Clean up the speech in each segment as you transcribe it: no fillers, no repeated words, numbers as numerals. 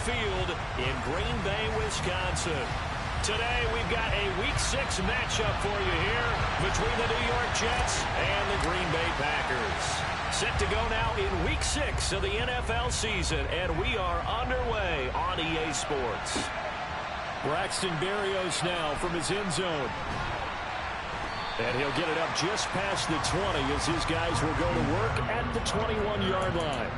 Field in Green Bay, Wisconsin. Today, we've got a Week 6 matchup for you here between the New York Jets and the Green Bay Packers. Set to go now in Week 6 of the NFL season, and we are underway on EA Sports. Braxton Berrios now from his end zone. And he'll get it up just past the 20 as his guys will go to work at the 21-yard line.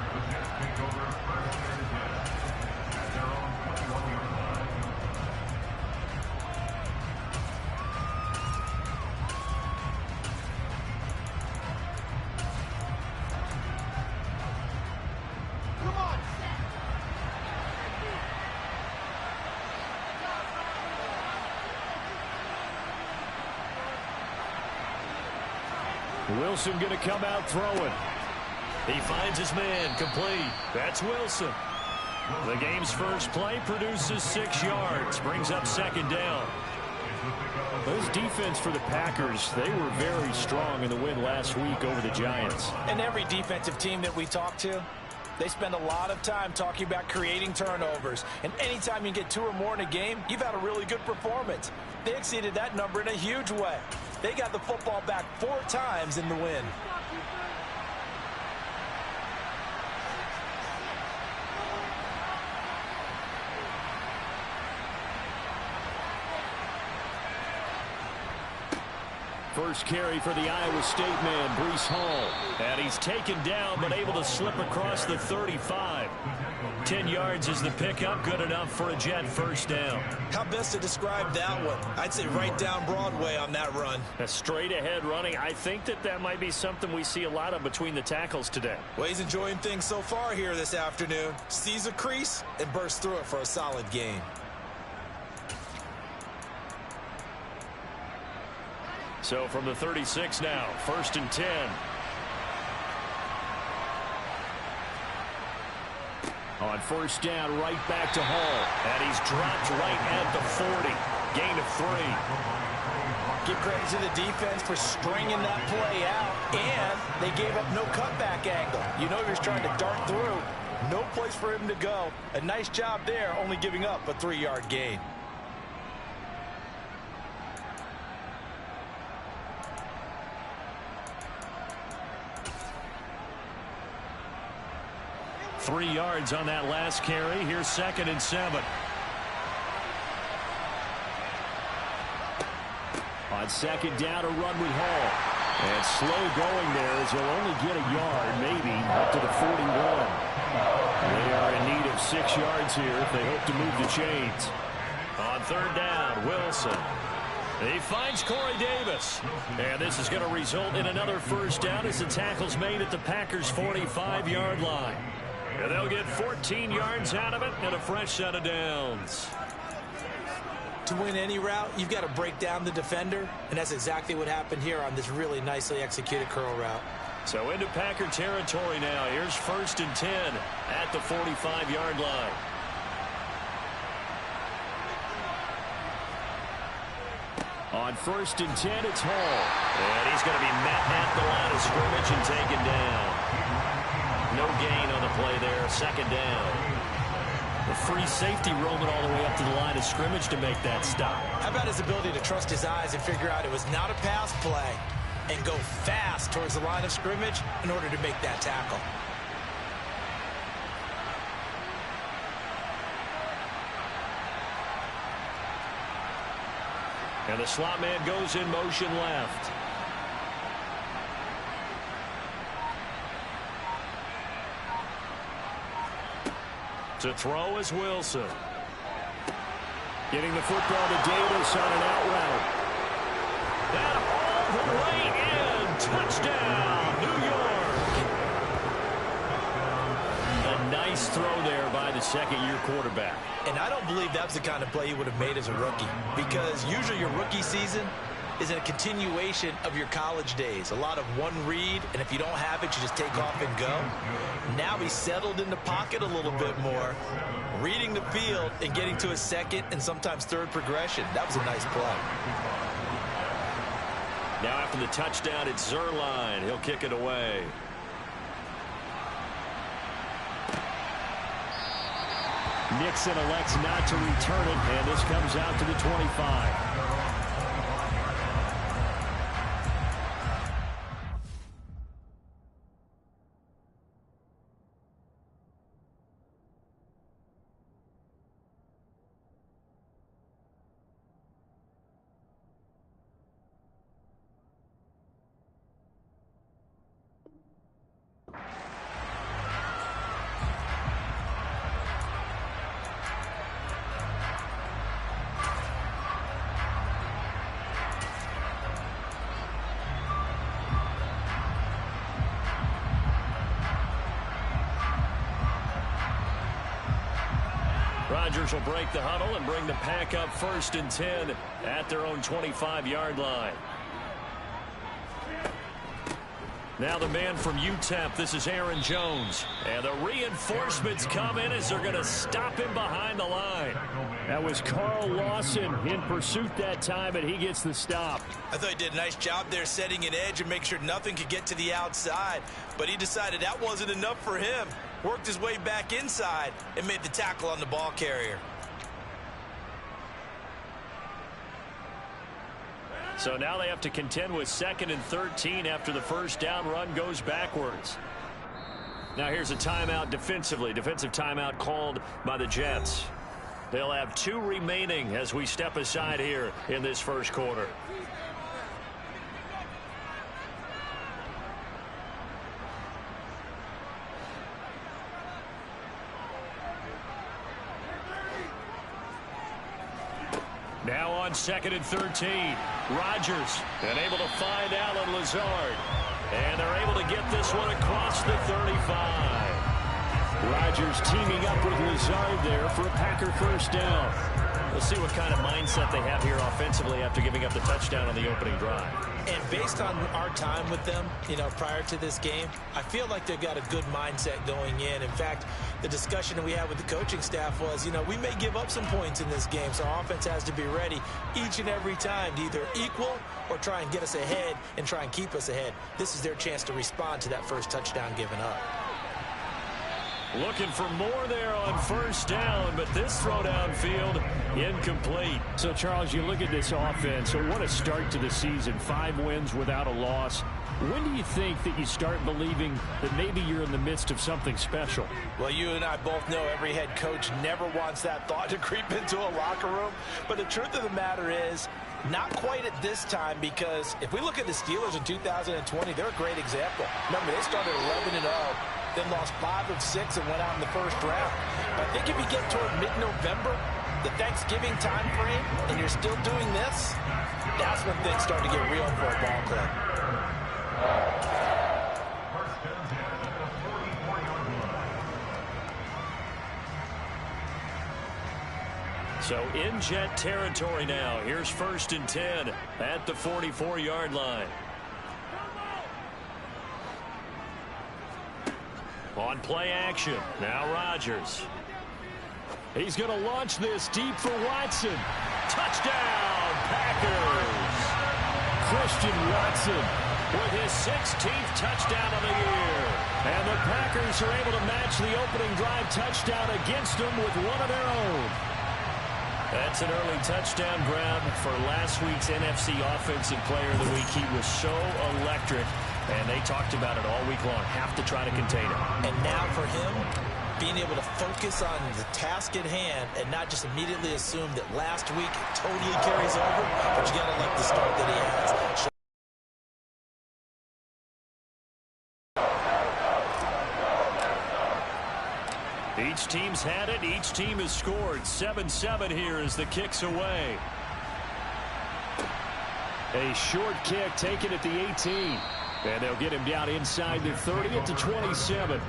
Wilson going to come out throwing. He finds his man complete. That's Wilson. The game's first play produces 6 yards. Brings up second down. Those defense for the Packers, they were very strong in the win last week over the Giants. And every defensive team that we talk to, they spend a lot of time talking about creating turnovers. And anytime you get 2 or more in a game, you've had a really good performance. They exceeded that number in a huge way. They got the football back 4 times in the win. First carry for the Iowa State man, Breece Hall. And he's taken down, but able to slip across the 35. 10 yards is the pickup, good enough for a Jet first down. How best to describe that one? I'd say right down Broadway on that run. A straight ahead running. I think that might be something we see a lot of between the tackles today. Well, he's enjoying things so far here this afternoon. Sees a crease and bursts through it for a solid gain. So from the 36 now, 1st and 10. On first down, right back to Hall. And he's dropped right at the 40. Gain of 3. Give credit to the defense for stringing that play out. And they gave up no cutback angle. You know he was trying to dart through. No place for him to go. A nice job there, only giving up a 3-yard gain. Three yards on that last carry. Here's 2nd and 7. On second down, a run with Hall. And slow going there as he'll only get a yard, maybe, up to the 41. They are in need of 6 yards here if they hope to move the chains. On 3rd down, Wilson. He finds Corey Davis. And this is going to result in another first down as the tackle's made at the Packers' 45-yard line. And they'll get 14 yards out of it and a fresh set of downs. To win any route, you've got to break down the defender, and that's exactly what happened here on this really nicely executed curl route. So into Packer territory now. Here's 1st and 10 at the 45-yard line. On 1st and 10, it's Hall. And he's going to be met at the line of scrimmage and taken down. No gain on the play there, 2nd down. The free safety roaming all the way up to the line of scrimmage to make that stop. How about his ability to trust his eyes and figure out it was not a pass play and go fast towards the line of scrimmage in order to make that tackle. And the slot man goes in motion left. To throw is Wilson. Getting the football to Davis on an out route. And all the way in. Touchdown, New York. A nice throw there by the second-year quarterback. And I don't believe that's the kind of play he would have made as a rookie, because usually your rookie season is a continuation of your college days. A lot of one read, and if you don't have it, you just take off and go. Now he's settled in the pocket a little bit more, reading the field and getting to his second and sometimes third progression. That was a nice play. Now after the touchdown, it's Zerline. He'll kick it Nixon elects not to return it, and this comes out to the 25. Rodgers will break the huddle and bring the pack up 1st and 10 at their own 25-yard line. Now the man from UTEP, this is Aaron Jones. And the reinforcements come in as they're going to stop him behind the line. That was Carl Lawson in pursuit that time, and he gets the stop. I thought he did a nice job there setting an edge and make sure nothing could get to the outside. But he decided that wasn't enough for him. Worked his way back inside and made the tackle on the ball carrier. So now they have to contend with 2nd and 13 after the first down run goes backwards. Now here's a timeout defensively. Defensive timeout called by the Jets. They'll have 2 remaining as we step aside here in this first quarter. Now on 2nd and 13, Rodgers able to find Alan Lazard. And they're able to get this one across the 35. Rodgers teaming up with Lazard there for a Packer first down. We'll see what kind of mindset they have here offensively after giving up the touchdown on the opening drive. And based on our time with them, prior to this game, I feel like they've got a good mindset going in. In fact, the discussion that we had with the coaching staff was, we may give up some points in this game, so our offense has to be ready each and every time to either equal or try and get us ahead and try and keep us ahead. This is their chance to respond to that first touchdown given up. Looking for more there on first down, but this throw downfield incomplete. So, Charles, you look at this offense, so what a start to the season. 5 wins without a loss. When do you think that you start believing that maybe you're in the midst of something special? Well, you and I both know every head coach never wants that thought to creep into a locker room. But the truth of the matter is, not quite at this time, because if we look at the Steelers in 2020, they're a great example. Remember, they started 11-0. Then lost 5 of 6 and went out in the first round. But I think if you get toward mid-November, the Thanksgiving time frame, and you're still doing this, that's when things start to get real for a ball club. So in Jet territory now. Here's 1st and 10 at the 44-yard line. On play action, now Rodgers. He's going to launch this deep for Watson. Touchdown, Packers! Christian Watson with his 16th touchdown of the year. And the Packers are able to match the opening drive touchdown against them with one of their own. That's an early touchdown grab for last week's NFC Offensive Player of the Week. He was so electric. And they talked about it all week long. Have to try to contain him. And now for him, being able to focus on the task at hand and not just immediately assume that last week totally carries over, but you got to like the start that he has. Each team's had it. Each team has scored. 7-7 here as the kick's away. A short kick taken at the 18. And they'll get him down inside the 30 at the 27.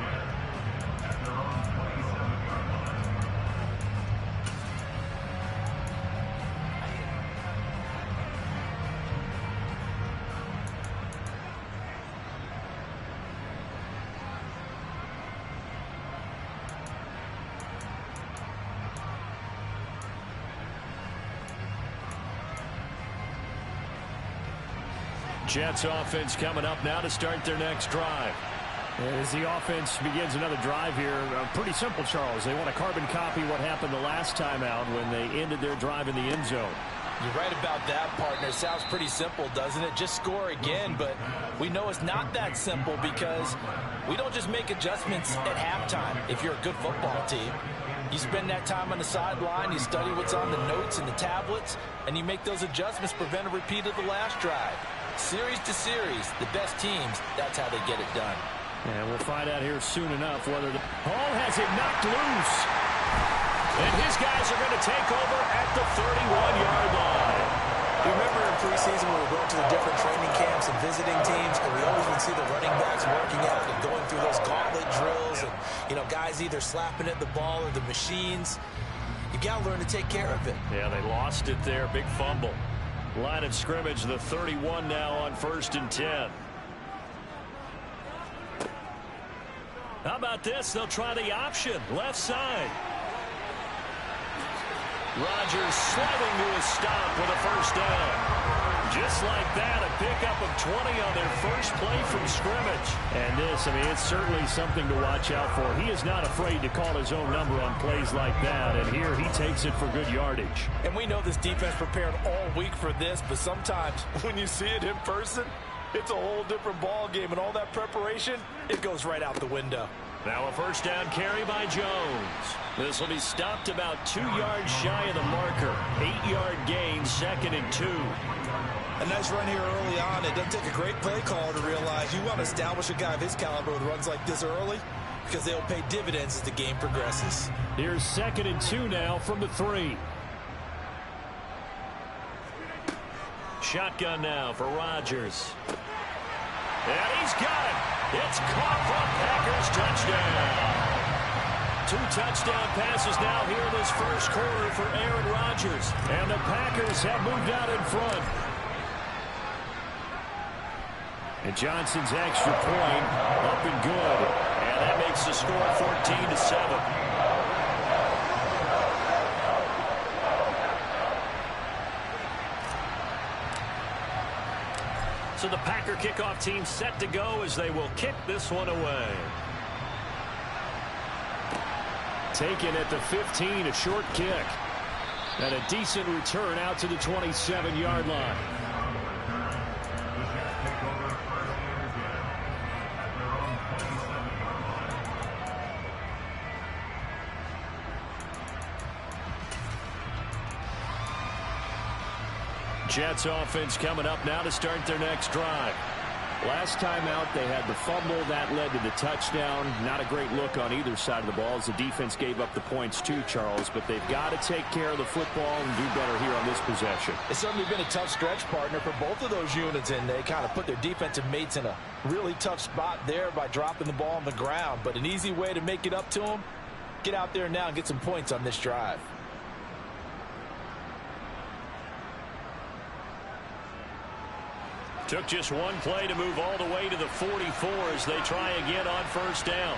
Jets offense coming up now to start their next drive. As the offense begins another drive here, pretty simple, Charles. They want to carbon copy what happened the last time out when they ended their drive in the end zone. You're right about that, partner. Sounds pretty simple, doesn't it? Just score again, but we know it's not that simple because we don't just make adjustments at halftime if you're a good football team. You spend that time on the sideline, you study what's on the notes and the tablets, and you make those adjustments to prevent a repeat of the last drive. Series to series, the best teams, that's how they get it done. And we'll find out here soon enough whether the ball has it knocked loose. And his guys are going to take over at the 31-yard line. You remember in preseason when we were going to the different training camps and visiting teams, and we always would see the running backs working out and going through those gauntlet drills and, guys either slapping at the ball or the machines. You got to learn to take care of it. Yeah, they lost it there. Big fumble. Line of scrimmage, the 31 now on 1st and 10. How about this? They'll try the option. Left side. Rodgers sliding to a stop with a first down. Just like that, a pickup of 20 on their first play from scrimmage. And this, it's certainly something to watch out for. He is not afraid to call his own number on plays like that. And here he takes it for good yardage. And we know this defense prepared all week for this, but sometimes when you see it in person, it's a whole different ball game, and all that preparation, it goes right out the window. Now a first down carry by Jones. This will be stopped about 2 yards shy of the marker. 8-yard gain, 2nd and 2. A nice run here early on. It doesn't take a great play caller to realize you want to establish a guy of his caliber with runs like this early because they'll pay dividends as the game progresses. Here's 2nd and 2 now from the 3. Shotgun now for Rodgers. And he's got it. It's caught for a Packers touchdown. 2 touchdown passes now here in this first quarter for Aaron Rodgers. And the Packers have moved out in front. And Johnson's extra point up and good. And that makes the score 14-7. So the Packer kickoff team set to go as they will kick this one away. Taken at the 15, a short kick. And a decent return out to the 27-yard line. Jets offense coming up now to start their next drive. Last time out, they had the fumble. That led to the touchdown. Not a great look on either side of the ball as the defense gave up the points too, Charles. But they've got to take care of the football and do better here on this possession. It's certainly been a tough stretch, partner, for both of those units, and they kind of put their defensive mates in a really tough spot there by dropping the ball on the ground. But an easy way to make it up to them, get out there now and get some points on this drive. Took just one play to move all the way to the 44 as they try again on first down.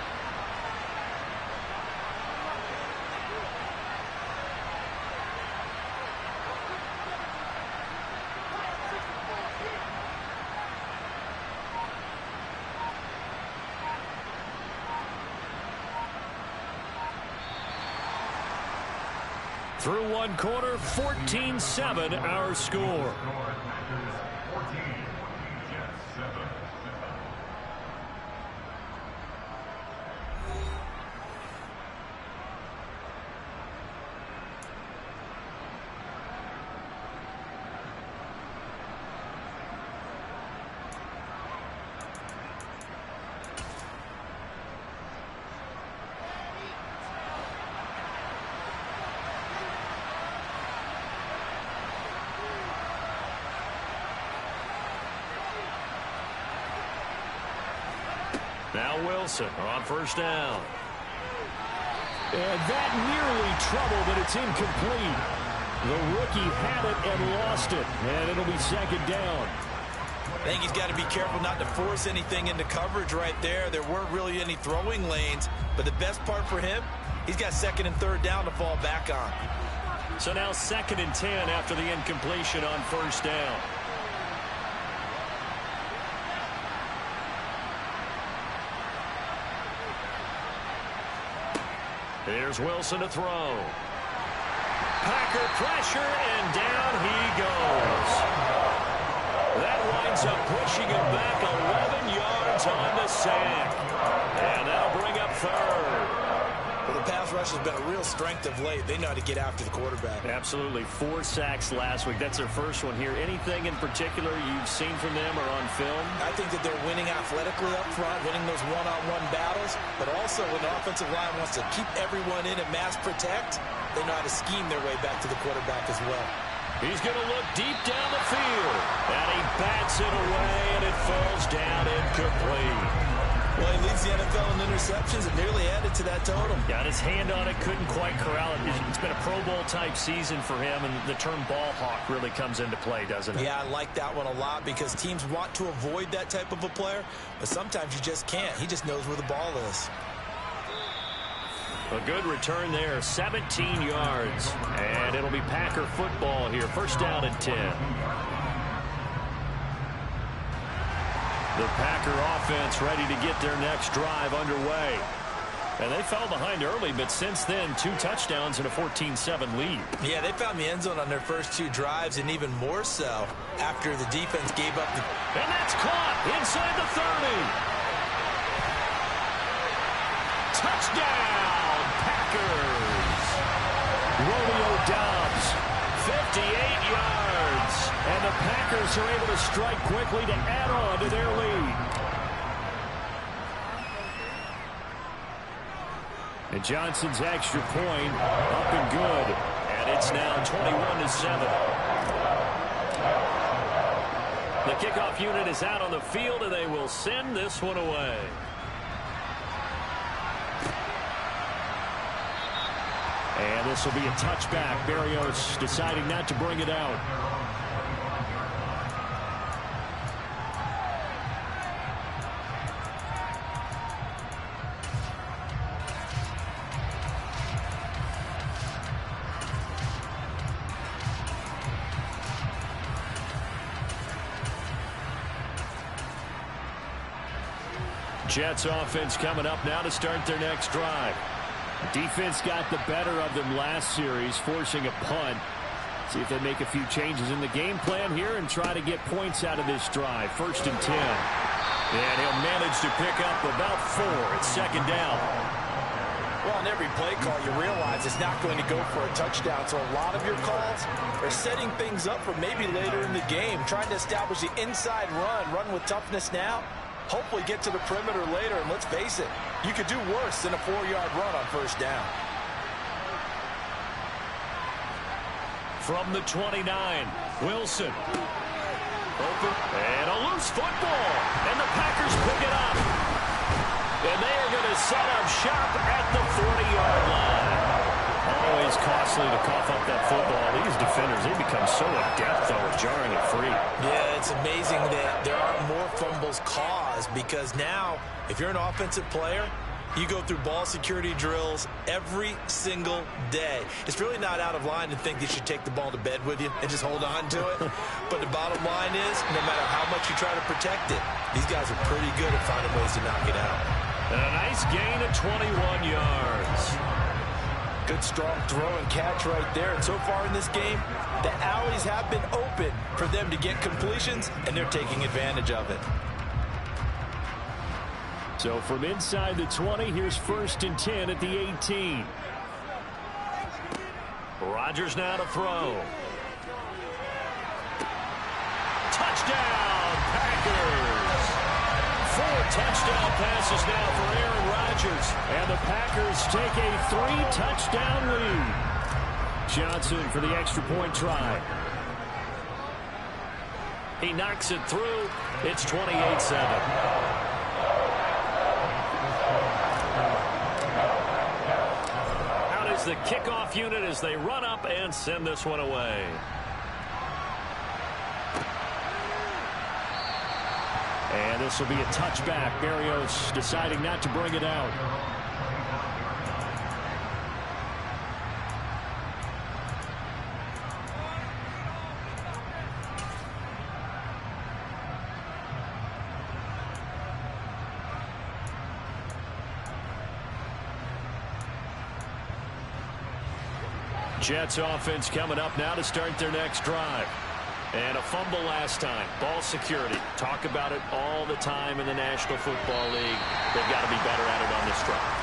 Through one quarter, 14-7 our score. Now Wilson on first down. And that nearly trouble, but it's incomplete. The rookie had it and lost it, and it'll be second down. I think he's got to be careful not to force anything into coverage right there. There weren't really any throwing lanes, but the best part for him, he's got 2nd and 3rd down to fall back on. So now 2nd and 10 after the incompletion on first down. Here's Wilson to throw. Packer pressure, and down he goes. That winds up pushing him back 11 yards on the sack. And that'll bring up third. Well, the pass rush has been a real strength of late. They know how to get after the quarterback. Absolutely. 4 sacks last week. That's their first one here. Anything in particular you've seen from them or on film? I think that they're winning athletically up front, winning those one-on-one battles, but also when the offensive line wants to keep everyone in and mass protect, they know how to scheme their way back to the quarterback as well. He's going to look deep down the field. And he bats it away, and it falls down incomplete. Well, he leads the NFL in interceptions and nearly added to that total. Got his hand on it, couldn't quite corral it. It's been a Pro Bowl-type season for him, and the term ball hawk really comes into play, doesn't it? Yeah, I like that one a lot because teams want to avoid that type of a player, but sometimes you just can't. He just knows where the ball is. A good return there, 17 yards. And it'll be Packer football here. First down and 10. The Packer offense ready to get their next drive underway. And they fell behind early, but since then, 2 touchdowns and a 14-7 lead. Yeah, they found the end zone on their first 2 drives, and even more so after the defense gave up the... And that's caught inside the 30. Touchdown, Packers. Romeo Doubs, 58 yards. And the Packers are able to strike quickly to add on to their lead. And Johnson's extra point up and good. And it's now 21-7. The kickoff unit is out on the field, and they will send this one away. And this will be a touchback. Berrios deciding not to bring it out. Jets offense coming up now to start their next drive. Defense got the better of them last series, forcing a punt. See if they make a few changes in the game plan here and try to get points out of this drive. First and 10. And he'll manage to pick up about 4. It's second down. Well, on every play call, you realize it's not going to go for a touchdown. So a lot of your calls are setting things up for maybe later in the game, trying to establish the inside run with toughness now. Hopefully get to the perimeter later, and let's face it, you could do worse than a 4-yard run on first down. From the 29, Wilson. Open, and a loose football, and the Packers pick it up. And they are going to set up shop at the 40-yard line. Always costly to cough up that football. These defenders, they become so adept, though, at jarring it free. Yeah, it's amazing that there aren't more fumbles caused because now, if you're an offensive player, you go through ball security drills every single day. It's really not out of line to think that you should take the ball to bed with you and just hold on to it. But the bottom line is, no matter how much you try to protect it, these guys are pretty good at finding ways to knock it out. And a nice gain of 21 yards. Good strong throw and catch right there. And so far in this game, the alleys have been open for them to get completions, and they're taking advantage of it. So from inside the 20, here's first and 10 at the 18. Rodgers now to throw. Touchdown, Packers! 4 touchdown passes now for Aaron Rodgers. And the Packers take a 3-touchdown lead. Johnson for the extra point try. He knocks it through. It's 28-7. The kickoff unit as they run up and send this one away. And this will be a touchback. Berrios deciding not to bring it out. Jets offense coming up now to start their next drive. And a fumble last time. Ball security. Talk about it all the time in the National Football League. They've got to be better at it on this drive.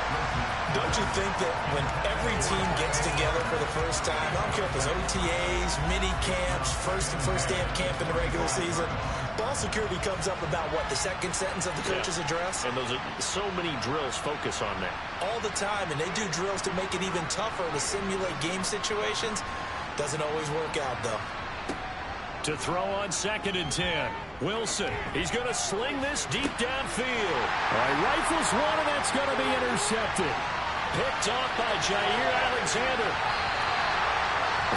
Don't you think that when every team gets together for the first time, I don't care if it's OTAs, mini camps, first day of camp in the regular season, ball security comes up about, what, the second sentence of the coach's address? And those are so many drills focus on that. All the time, and they do drills to make it even tougher to simulate game situations. Doesn't always work out, though. To throw on 2nd and 10. Wilson, he's going to sling this deep downfield. All right, rifles one, and that's going to be intercepted. Picked off by Jair Alexander.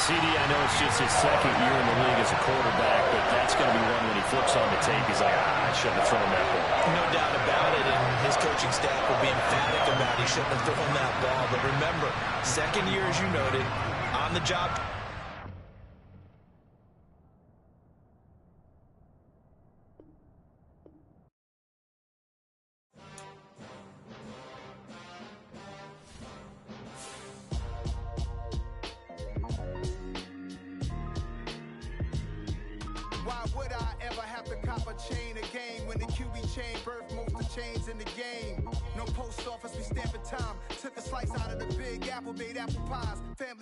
CD, I know it's just his 2nd year in the league as a quarterback, but that's going to be one when he flips on the tape. He's like, I shouldn't have thrown that ball. No doubt about it, and his coaching staff will be emphatic about he shouldn't have thrown that ball. But remember, 2nd year, as you noted, on the job. Why would I ever have to cop a chain again when the QB chain birthed most of chains in the game? No post office, we stamping time. Took a slice out of the big apple, made apple pies. Family